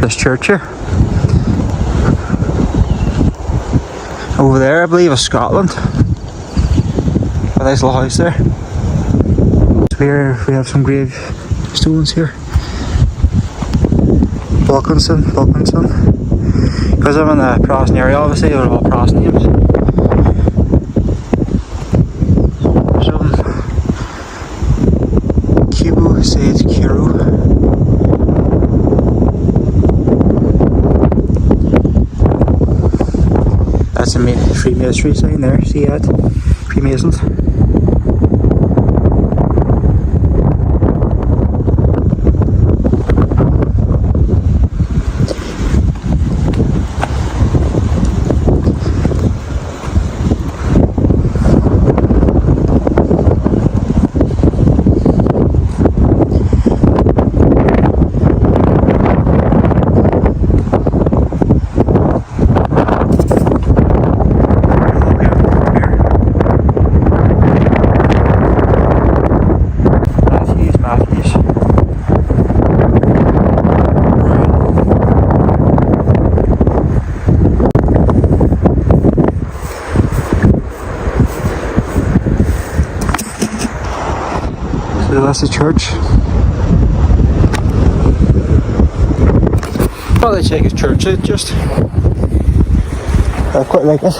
This church here. Over there, I believe, is Scotland. A nice little house there. So here we have some gravestones here. Wilkinson. Because I'm in the Protestant area, obviously, they're all Protestant names. Some Cubo says Kiro. That's a Freemasonry sign there, see that? Freemasons. So that's the church. Probably check his church out just. I quite like it.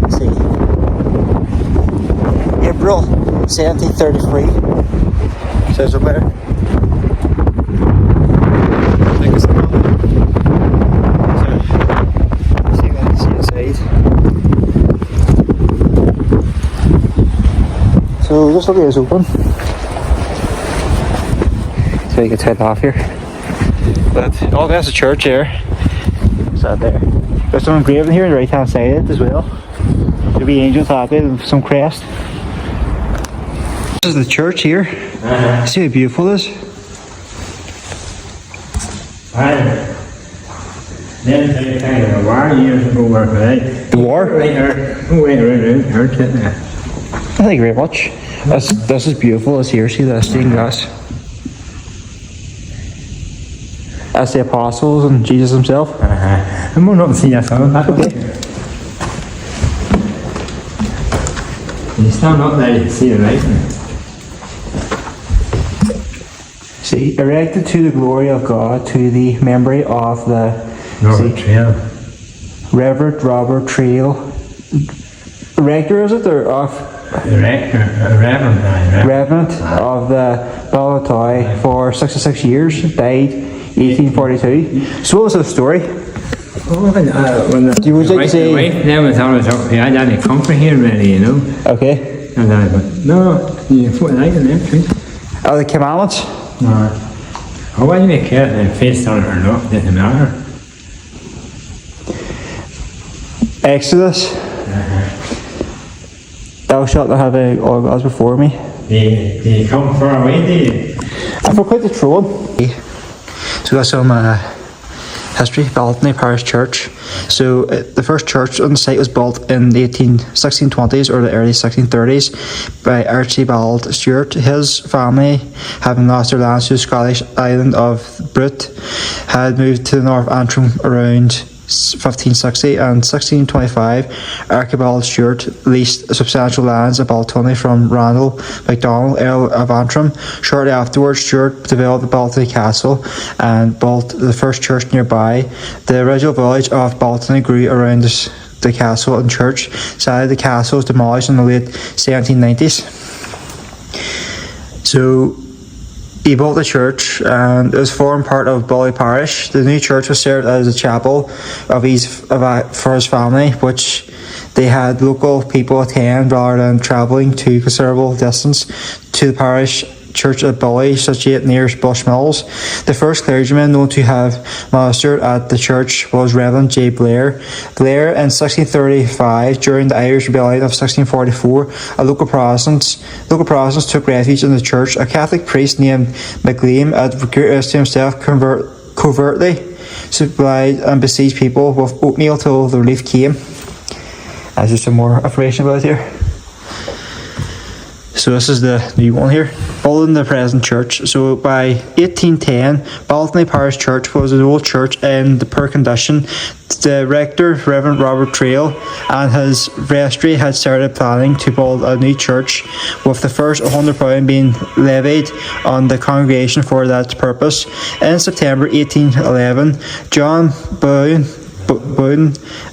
Let's see. April 1733. Says it better. I think it's the so, see that inside. So just look at this open. So you can head off here. But oh, there's the church here. Is that there? There's some engraving here on the right hand side as well. There'll be angels happy and some crest. This is the church here. See how beautiful it is. Then they kind of a war years ago work with it. The war? Right around church, isn't it? Thank you very much. This is beautiful. This here, see that stained glass. That's the apostles and Jesus himself. I'm going up and see that some back okay. When you stand up there, you can see the writing. See, erected to the glory of God, to the memory of the Reverend Robert Trail. Rector, is it, or of? Reverend of the Ballatoi for 66 years, died 1842. So what was the story? When the you would like to say? Wife then was always up here, I didn't come from here really, you know. Okay. And I but no, you put it in there, too. Are the commandments? No. I wasn't even careful and face on it or not, didn't matter. Exodus. Thou shalt not have any other gods before me. Do you come far away, do you? I for quite the throne. So we got some history. Baltony Parish Church. So the first church on the site was built in the 1620s or the early 1630s by Archibald Stuart. His family, having lost their lands to the Scottish island of Bute, had moved to the north Antrim around 1560 and 1625. Archibald Stuart leased substantial lands at Baltony from Randall MacDonald, Earl of Antrim. Shortly afterwards, Stuart developed the Baltony Castle and built the first church nearby. The original village of Baltony grew around the castle and church. Sadly, the castle was demolished in the late 1790s. So he built the church and it was formed part of Bully Parish. The new church was served as a chapel for his family, which they had local people attend rather than travelling to considerable distance to the parish church at Bully, situated near Bushmills. The first clergyman known to have ministered at the church was Reverend J. Blair. Blair, in 1635, during the Irish Rebellion of 1644, local Protestants took refuge in the church. A Catholic priest named MacLean had recruited to himself covertly supplied and besieged people with oatmeal till the relief came. That's just some more information about it here. So this is the new one here, built in the present church. So by 1810, Baltony Parish Church was an old church in the poor condition. The rector, Reverend Robert Trail, and his vestry had started planning to build a new church, with the first £100 being levied on the congregation for that purpose. In September 1811, John Bowen,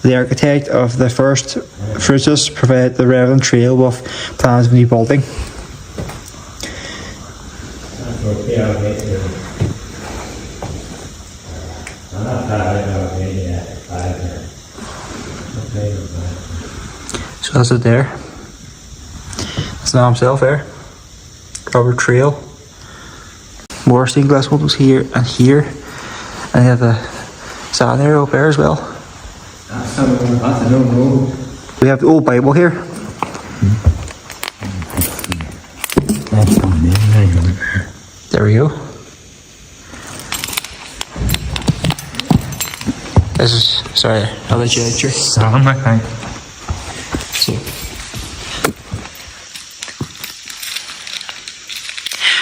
the architect of the first fruitus, provided the Reverend Trail with plans of new building. So that's it there. It's now himself there. Robert Trail. More stained glass windows here and here. And you have the sand area up there as well. We have the old Bible here. There we go. This is, sorry, I'll let you lecture.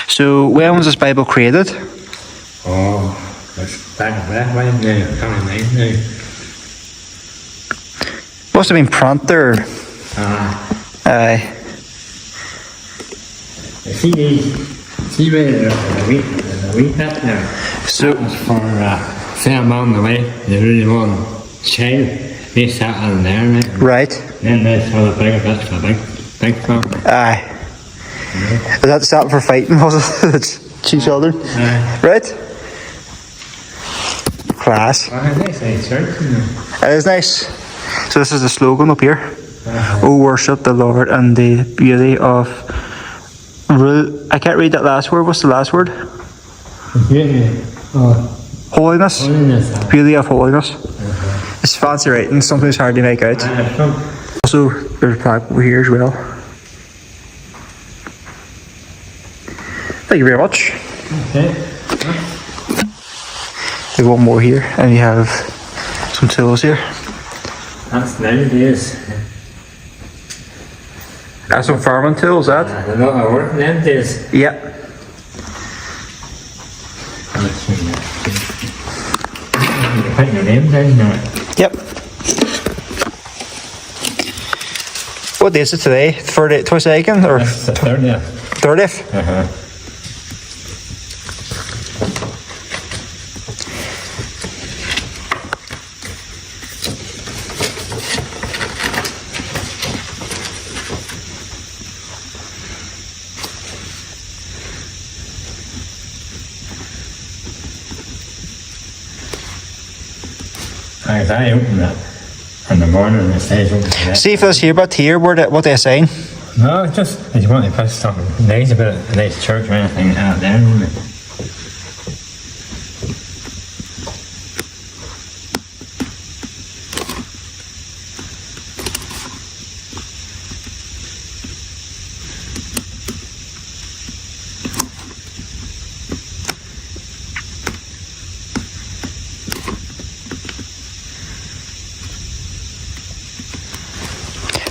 So when was this Bible created? Oh, that's back that way now, coming now. Must have been printer. Aye. See where the wheat hat now. So that was for Sam on the way, the really one child. They sat on there, right? Right. Then they saw the bigger bits for big farm. Aye. Is that something for fighting, was it? Each other? Aye. Right? Class. Well, nice church, you know. It is nice. So this is the slogan up here. Oh, worship the Lord and the beauty of rule. I can't read that last word. What's the last word? Holiness. Holiness. Beauty of holiness. It's fancy writing. Sometimes hard to make out. Also, there's a plaque over here as well. Thank you very much. Okay. There's one more here, and you have some tools here. That's nowadays. That's some farming tools, that? A lot of work in them days. Yep. Put your name down there. Yep. What day is it today? 22nd or That's the 30th. 30th? I open it in the morning and it stays open. See if there's here, but here, what they're saying. No, it's just if you want to put something nice about a nice church or anything out there, wouldn't it?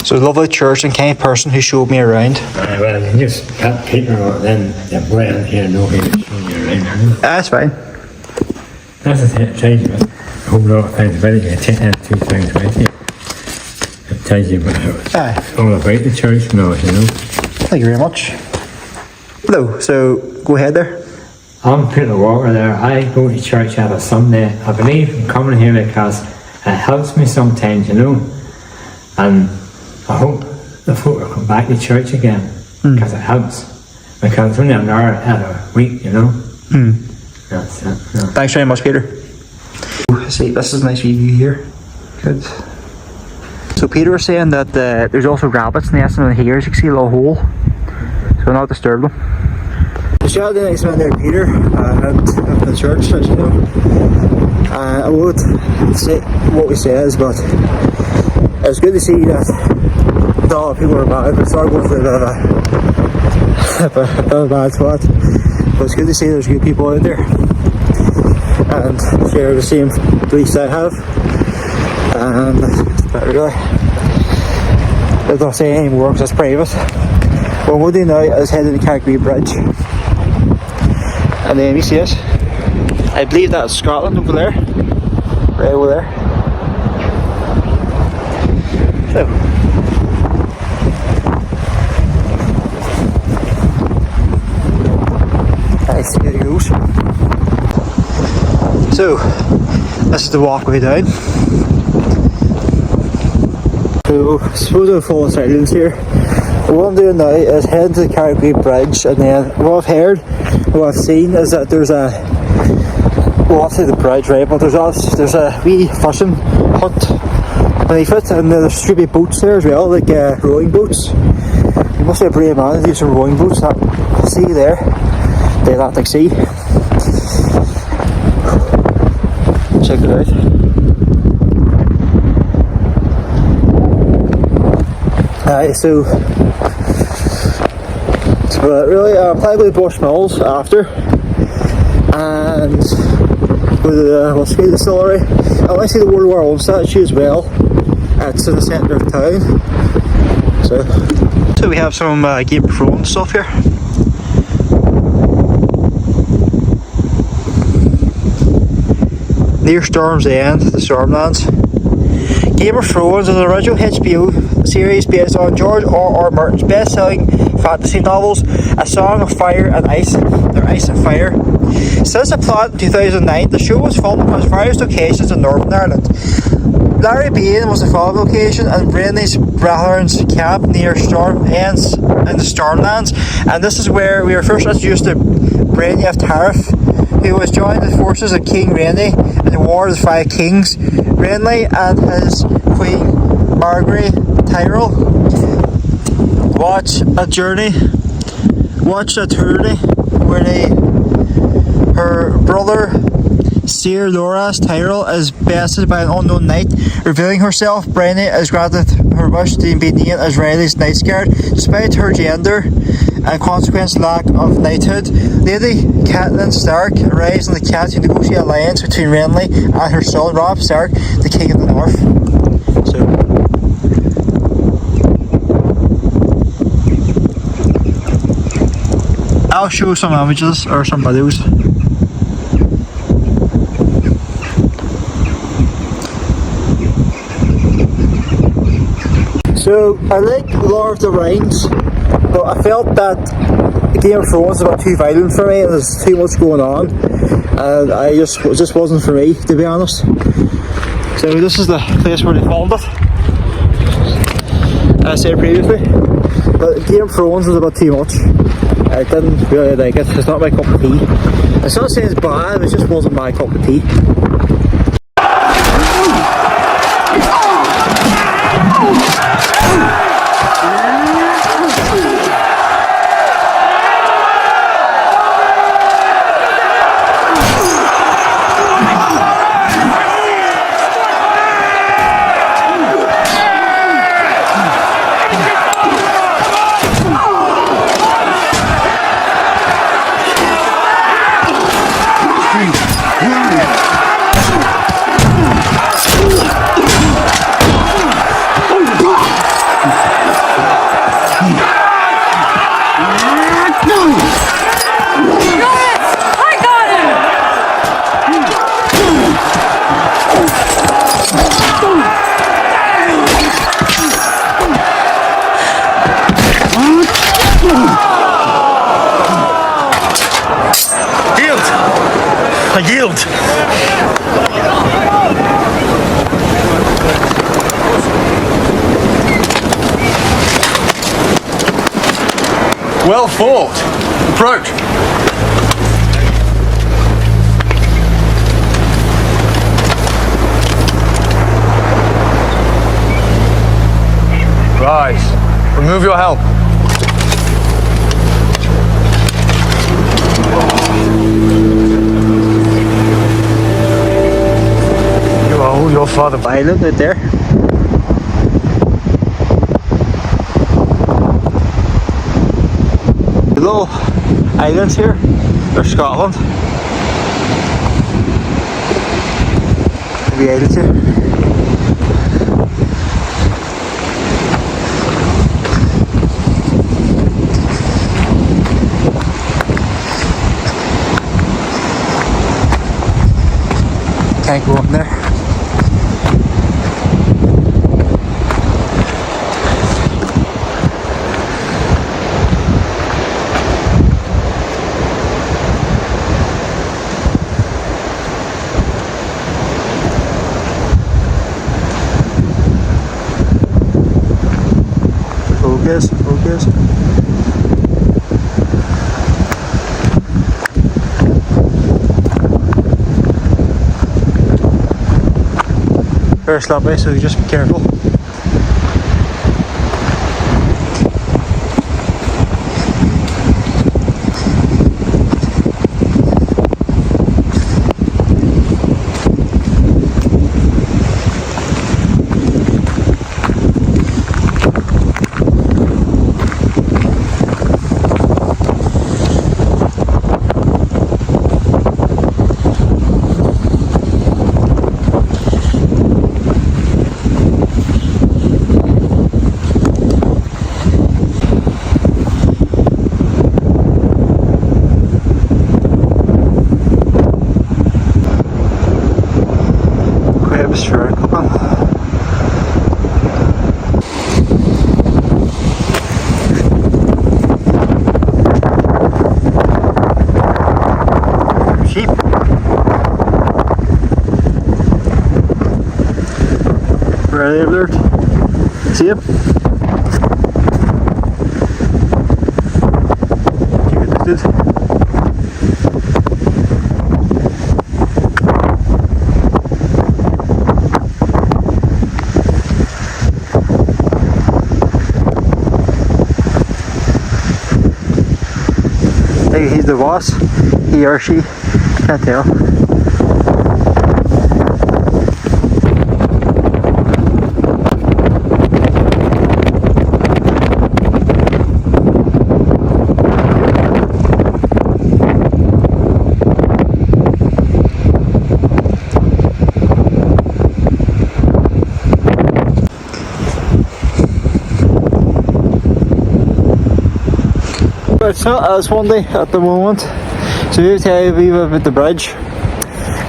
So a lovely church and kind person who showed me around. Well, you just cut Peter out, then the boy in here know how to show you around. That's fine. That's a change, but a whole lot of things about it. You take that 2 things with you. It tells you about all about the church now, you know. Thank you very much. Hello, so go ahead there. I'm Peter Walker there. I go to church every Sunday. I believe in coming here because it helps me sometimes, you know. And I hope the folk will come back to church again because it helps. Because it's only an hour a week, you know. That's it. Yeah. Thanks very much, Peter. See, this is a nice view here. Good. So Peter was saying that there's also rabbits nesting in here. As you can see a little hole. So not disturb them. The shot the next man there, Peter, at the church, as you know. I won't say what we says, but it's good to see that not all people are bad. It's not going through a bit of a bad spot. But it's good to see there's good people out there and share the same beliefs I have. And that's about really. I don't say any more because it's private. What we'll do now is head to the Carrick-a-Rede bridge. And then you see it. I believe that's Scotland over there. Right over there. So. I see how it goes. So, this is the walkway down. So, I suppose I'll follow silence here. What I'm doing now is heading to the Carrick-a-Rede bridge, and then what I've heard, what I've seen is that there's a, well, obviously the bridge, right, but there's a wee fishing hut beneath it, and there should be boats there as well, like rowing boats. You must be a brave man to do some rowing boats. That sea there, the Atlantic Sea. Check it out. So really, I'm planning to go to Bushmills after, and go to the Whiskey Distillery. I want to see the World War I statue as well. It's in the centre of town. So we have some Game of Thrones stuff here. Near Storm's End, the Stormlands. Game of Thrones is an original HBO series based on George R.R. Martin's best-selling fantasy novels, A Song of Fire and Ice, or Ice and Fire. Since the plot in 2009, the show was filmed across various locations in Northern Ireland. Larry Bain was the film location, and Rennie's Brethren's camp near Storm Ends in the Stormlands. And this is where we were first introduced to Rennie of Tariff, who was joined the forces of King Rennie in the War of the Five Kings. Rennie and his queen Margaret Tyrell watch a tourney where her brother Sir Loras Tyrell is bested by an unknown knight. Revealing herself, Brenny is granted her wish to be named as Riley's Knights Guard, despite her gender and consequent lack of knighthood. Lady Catelyn Stark arrives in the camp to negotiate an alliance between Renly and her son Robb Stark, the King of the North. So, I'll show some images or some videos. So I like Lord of the Rings, but I felt that Game of Thrones was about too violent for me, and there's too much going on, and it just wasn't for me, to be honest. So this is the place where they filmed it, as I said previously. But Game of Thrones was about too much. I didn't really like it. It's not my cup of tea. It's not saying it's bad, it just wasn't my cup of tea. I yield. Well fought. Approach. Rise. Remove your helm. Your father island right there. The little islands here are Scotland. The islands here. can't go up there. Focus. Very sloppy, so just be careful. Sheep. Where are they, alert? See him? Keep it lifted. I think he's the boss. He or she. Can't tell. It's not as windy at the moment, so we'll tell you a wee bit about the bridge.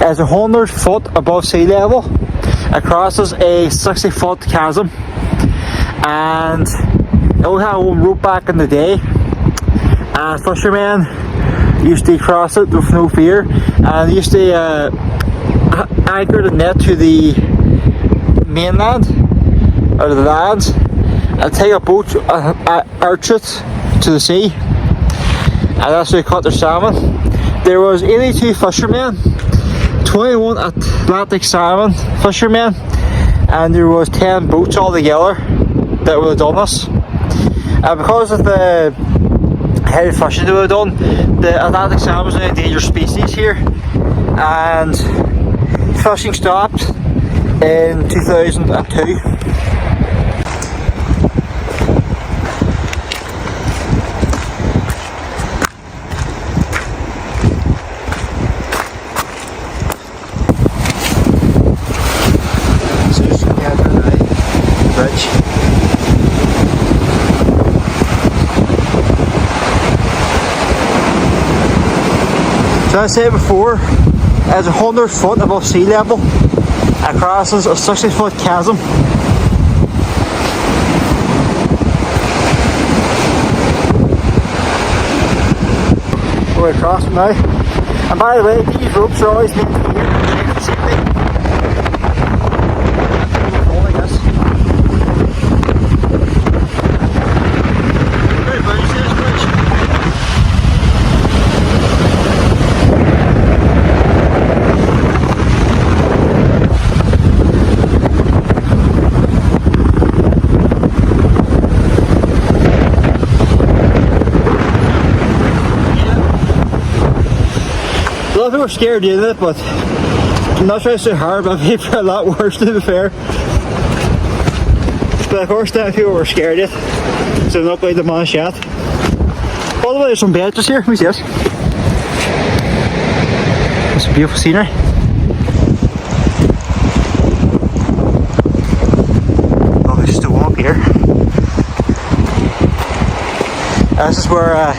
It's 100 foot above sea level. It crosses a 60-foot chasm, and it only had one rope back in the day. And fishermen used to cross it with no fear, and they used to anchor the net to the mainland, or the land, and take a boat, arch it to the sea, and that's how they caught their salmon. There was 82 fishermen, 21 Atlantic salmon fishermen, and there was 10 boats altogether that would have done this. And because of the heavy fishing they would have done, the Atlantic salmon was an endangered species here, and fishing stopped in 2002. So I said before, it's 100 foot above sea level. It crosses a 60-foot chasm. We're across now. And by the way, these ropes are always made to here for safety. A lot of people were scared doing it, but I'm not trying so hard, but people are a lot worse, to be fair. But of course, then people were scared of it, so they're not going to demolish yet. By the way, there's some benches here. Let me see this. It's some beautiful scenery. Oh, there's just a walk here. This is where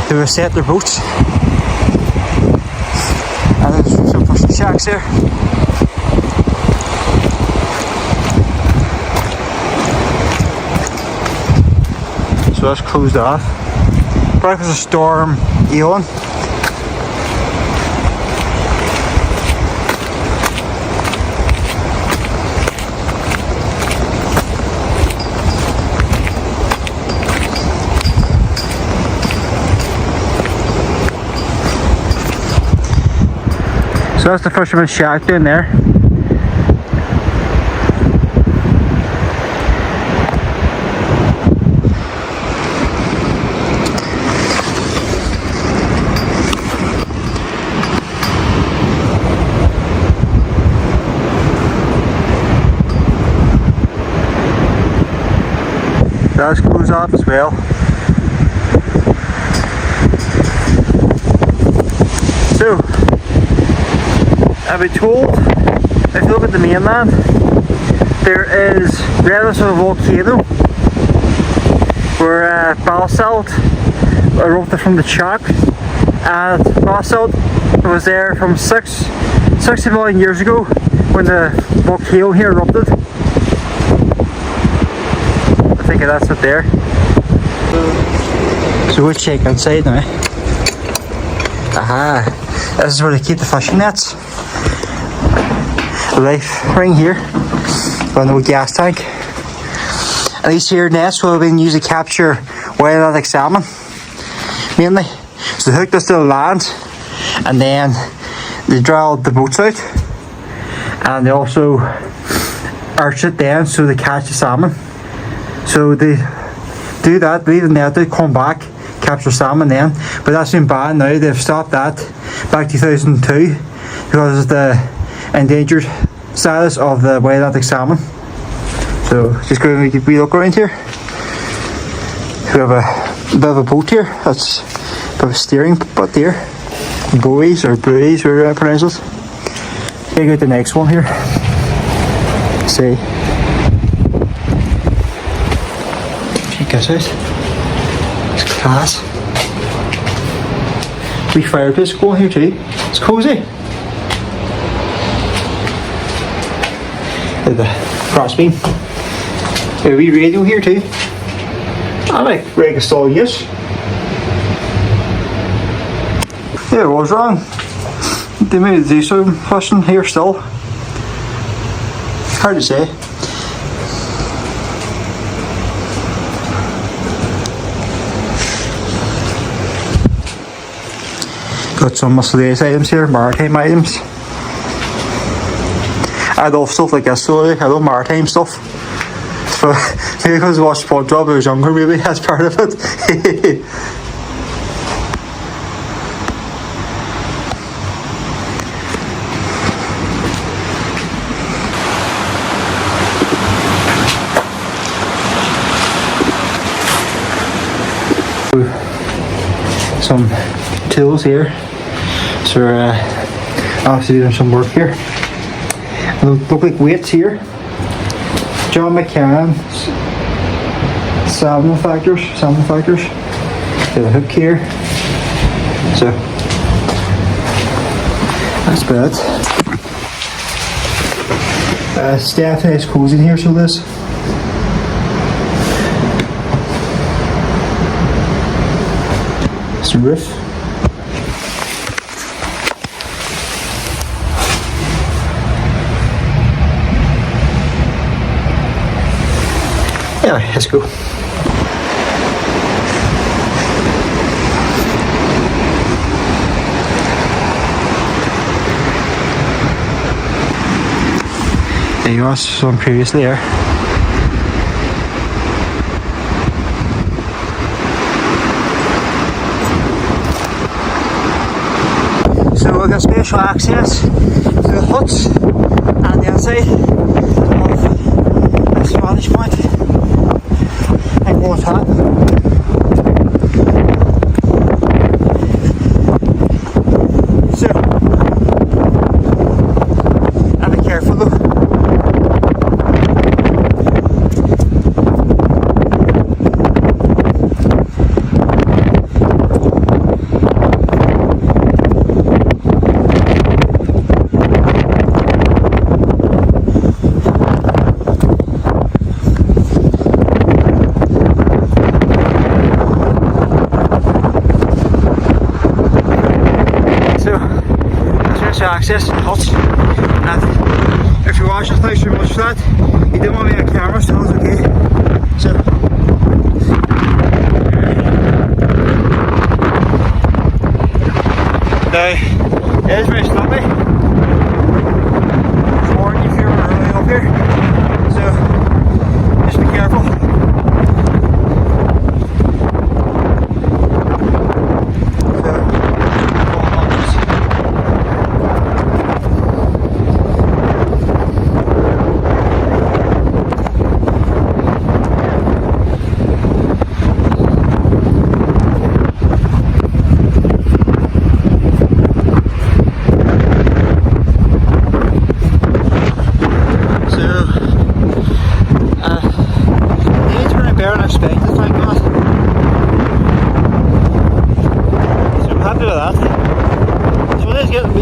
they were set their boats. And there's some tracks there. So that's closed off. Probably because of Storm Ewan. So that's the fisherman's shack down there. That's closed off as well. So, I've been told, if you look at the mainland, there is remnants of a volcano where basalt erupted from the chalk, and basalt was there from 60 million years ago when the volcano here erupted. I think that's it there. So we'll check inside now. Aha, this is where they keep the fishing nets. Life ring here, got an old gas tank. And these here nets will have been used to capture wild Atlantic salmon, mainly. So they hooked us to the land, and then they drilled the boats out, and they also arch it then so they catch the salmon. So they do that, leave the net out, come back, capture salmon then. But that's been banned now. They've stopped that back 2002 because of the endangered status of the wild Atlantic salmon. So just going to look around here. We have a bit of a boat here. That's a bit of a steering butt there. Buoys or buoys, whatever I pronounce it. Check out the next one here. See. Check this out. It's class. Wee fireplace going here too. It's cozy. The crossbeam. A wee radio here too. I like regular stall use. Yeah, I was wrong. They may do some fishing here still. Hard to say. Got some miscellaneous items here, maritime items. I love stuff like this, so I love maritime stuff. So, maybe because I watched SpongeBob when I was younger, maybe that's part of it. Some tools here. So we're obviously doing some work here. They look like weights here. John McCann, salmon factors. There's a hook here. So that's bad. Staff has cozy in here, so this. It's the roof. Anyway, let's go. There you are, some previously there. So we've got special access to the huts and the inside of this vantage point. And go with that. special access to the huts. And if you're watching, thanks very much for that. You don't want me on camera, so it's okay. So, now, it is very sloppy. It's warning if you're running up here. So, just be careful.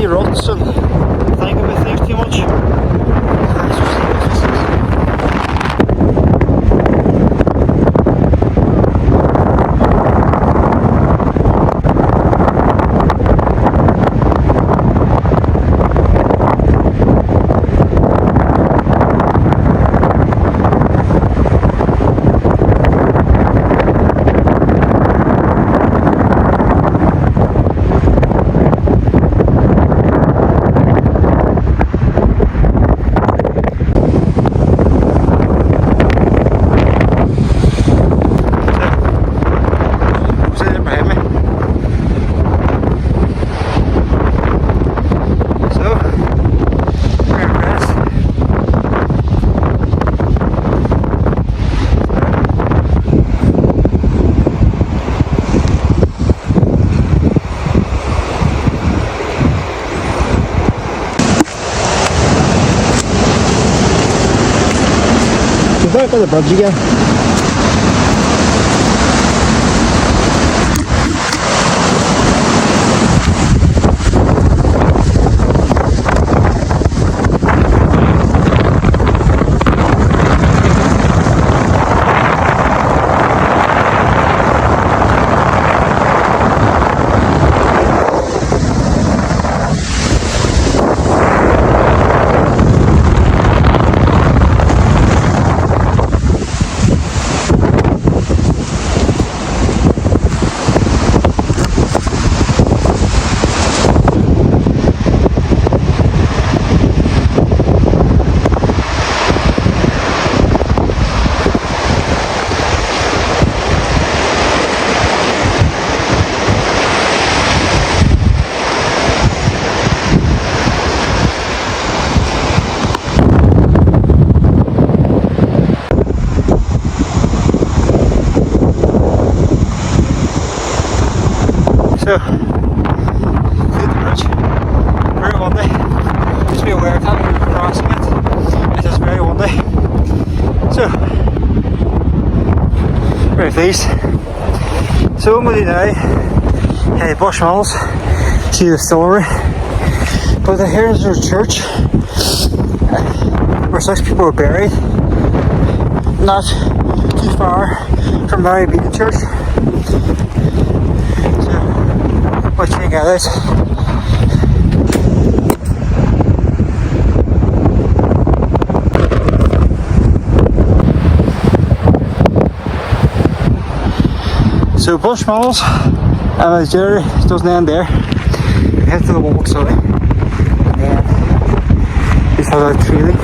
Ruts and thinking about things too much. Back on the bridge again. So, hit the bridge, very windy. Just be aware of that when you're crossing it. It is very windy. So, very pleased. So what I'm going to do now, head Bushmills, see the distillery. But here's our church, where 6 people were buried. Not too far from Mary Beaton Church. We'll check out this. So Bushmills and the journey doesn't end there. We head to the walk side and then just have a trailing.